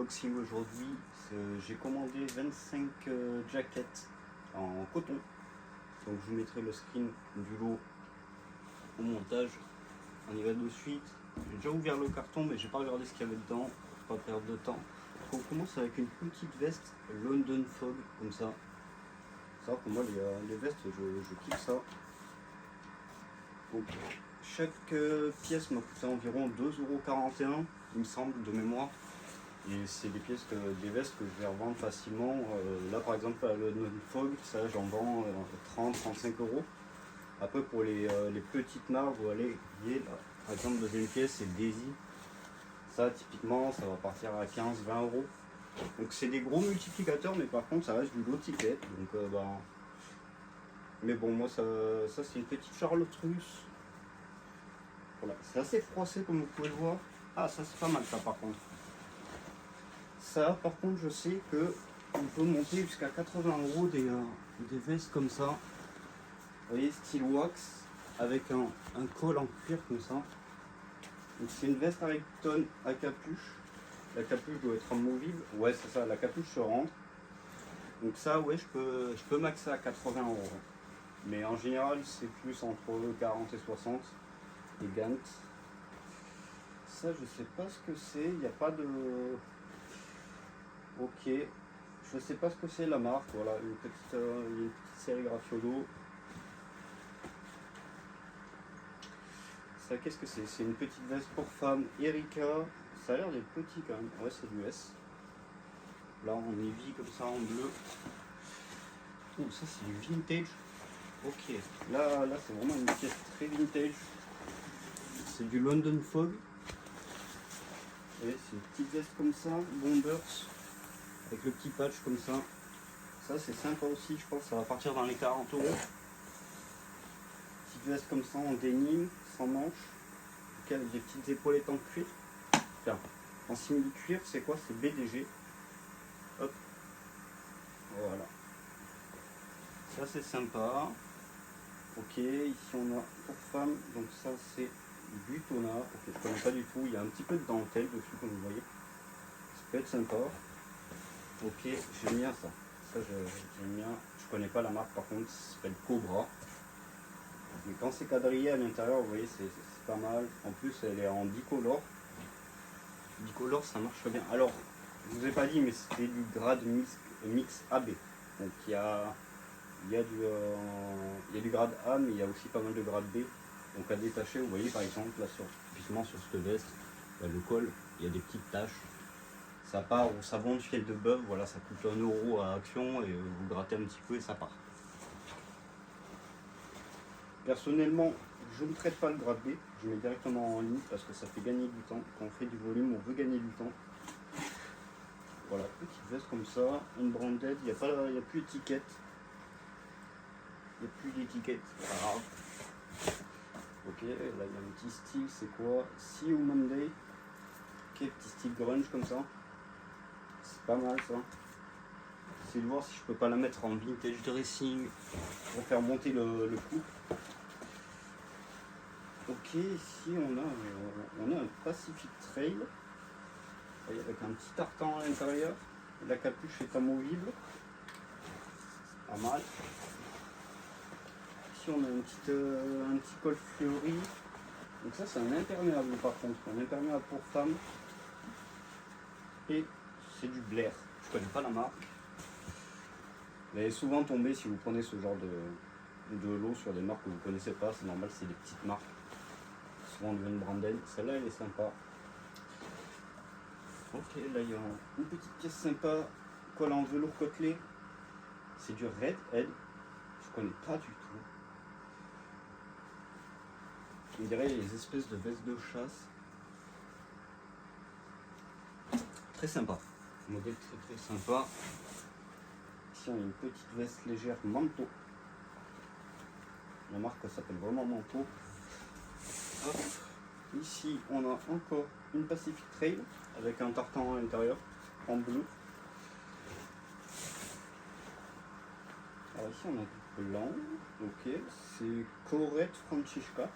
unboxing aujourd'hui. J'ai commandé 25 jackets en coton. Donc je vous mettrai le screen du lot au montage. On y va de suite. J'ai déjà ouvert le carton mais j'ai pas regardé ce qu'il y avait dedans. Pas perdre de temps. On commence avec une petite veste London Fog comme ça. Ça pour moi les vestes je kiffe ça. Donc, chaque pièce m'a coûté environ 2,41 € il me semble de mémoire. Et c'est des pièces des vestes que je vais revendre facilement. Là par exemple le Fog, ça j'en vends 30-35 €. Après pour les petites marques, vous allez là, par exemple deuxième pièce c'est Daisy. Ça typiquement ça va partir à 15-20 €. Donc c'est des gros multiplicateurs, mais par contre ça reste du low ticket. Donc mais bon, moi ça c'est une petite Charlotte russe. Voilà, c'est assez froissé comme vous pouvez le voir. Ah ça c'est pas mal ça par contre. Ça par contre je sais que on peut monter jusqu'à 80 € des vestes comme ça. Vous voyez, style wax avec un col en cuir comme ça. Donc c'est une veste avec tonne à capuche. La capuche doit être amovible. Ouais c'est ça, la capuche se rentre. Donc ça ouais je peux maxer à 80 €. Mais en général c'est plus entre 40 et 60. Les Gant. Ça je sais pas ce que c'est, il n'y a pas de... Ok. Je sais pas ce que c'est la marque, voilà, une petite sérigraphie au dos. Ça qu'est-ce que c'est? C'est une petite veste pour femme Erika. Ça a l'air d'être petit quand même. Ouais c'est du S. Là on est vie comme ça en bleu. Oh ça c'est du vintage. Ok. Là c'est vraiment une pièce très vintage. C'est du London Fog. Et c'est une petite veste comme ça, Bombers, avec le petit patch comme ça. Ça c'est sympa aussi, je pense que ça va partir dans les 40 €. Petite veste comme ça en denim, sans manches, avec des petites épaulettes en cuir. Enfin, en simili-cuir, c'est quoi? C'est BDG. Hop. Voilà. Ça c'est sympa. Ok, ici on a pour femmes, donc ça c'est Butona. Ok, je connais pas du tout, il y a un petit peu de dentelle dessus comme vous voyez. Ça peut être sympa. Ok, j'aime bien ça. Ça j'aime bien. Je connais pas la marque par contre, ça s'appelle Cobra. Mais quand c'est quadrillé à l'intérieur, vous voyez, c'est pas mal. En plus, elle est en bicolore. Bicolore, ça marche bien. Alors, je vous ai pas dit, mais c'était du grade mix AB. Donc il y a du grade A, mais il y a aussi pas mal de grade B. Donc à détacher, vous voyez par exemple, là typiquement sur cette veste, là, le col, il y a des petites taches. Ça part au savon de fiel de bœuf, voilà, ça coûte 1 € à Action et vous grattez un petit peu et ça part. Personnellement, je ne traite pas le grade B, je mets directement en ligne parce que ça fait gagner du temps. Quand on fait du volume, on veut gagner du temps. Voilà, petite veste comme ça, une branded, il n'y a plus d'étiquette. Il n'y a plus d'étiquette, c'est pas grave. Ok, là il y a un petit style, c'est quoi? See You Monday. Ok, petit style grunge comme ça. C'est pas mal ça. J'essaie de voir si je peux pas la mettre en vintage dressing pour faire monter le coup. Ok, ici on a un Pacific Trail avec un petit tartan à l'intérieur. La capuche est amovible. Pas mal. Ici on a un petit col fleuri. Donc ça c'est un imperméable par contre, un imperméable pour femmes. Et c'est du Blair. Je connais pas la marque. Vous allez souvent tomber si vous prenez ce genre de lot sur des marques que vous connaissez pas, c'est normal, c'est des petites marques. Souvent de Branden. Celle-là elle est sympa. Ok, là il y a une petite pièce sympa, col en velours côtelé. C'est du Red Head. Je connais pas du tout. On dirait les espèces de vestes de chasse. Très sympa. Modèle très sympa. Ici on a une petite veste légère manteau. La marque s'appelle vraiment manteau. Hop. Ici on a encore une Pacific Trail avec un tartan à l'intérieur en bleu. Alors ici on a du blanc. Ok, c'est Corette Francesca,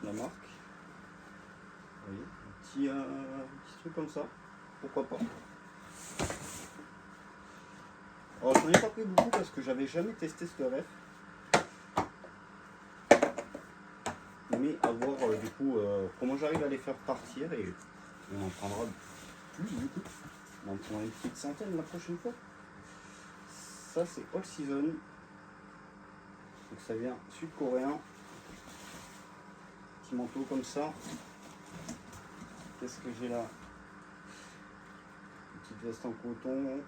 la marque. Vous voyez, un petit truc comme ça. pourquoi pas. Alors je n'en ai pas pris beaucoup parce que j'avais jamais testé ce ref. Mais à voir du coup comment j'arrive à les faire partir et on en prendra plus du coup. On en prendra une petite centaine la prochaine fois. Ça c'est All Season. Donc ça vient sud-coréen. Petit manteau comme ça. Qu'est-ce que j'ai là? Une petite veste en coton.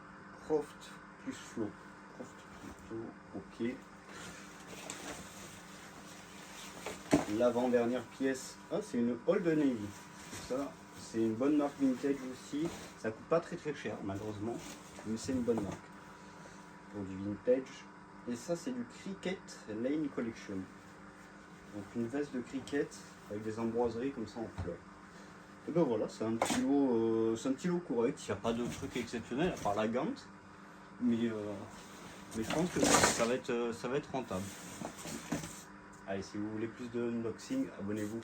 Croft plus flow. Croft plutôt, ok. L'avant-dernière pièce, ah, c'est une Old Navy. Ça, c'est une bonne marque vintage aussi. Ça coûte pas très cher malheureusement, mais c'est une bonne marque pour du vintage. Et ça, c'est du Cricket Lane Collection. Donc une veste de cricket avec des ambroiseries comme ça en fleurs. Et ben voilà, c'est un petit lot correct. Il n'y a pas de truc exceptionnel à part la gante, mais je pense que ça va être rentable. Allez, si vous voulez plus de unboxing, abonnez-vous.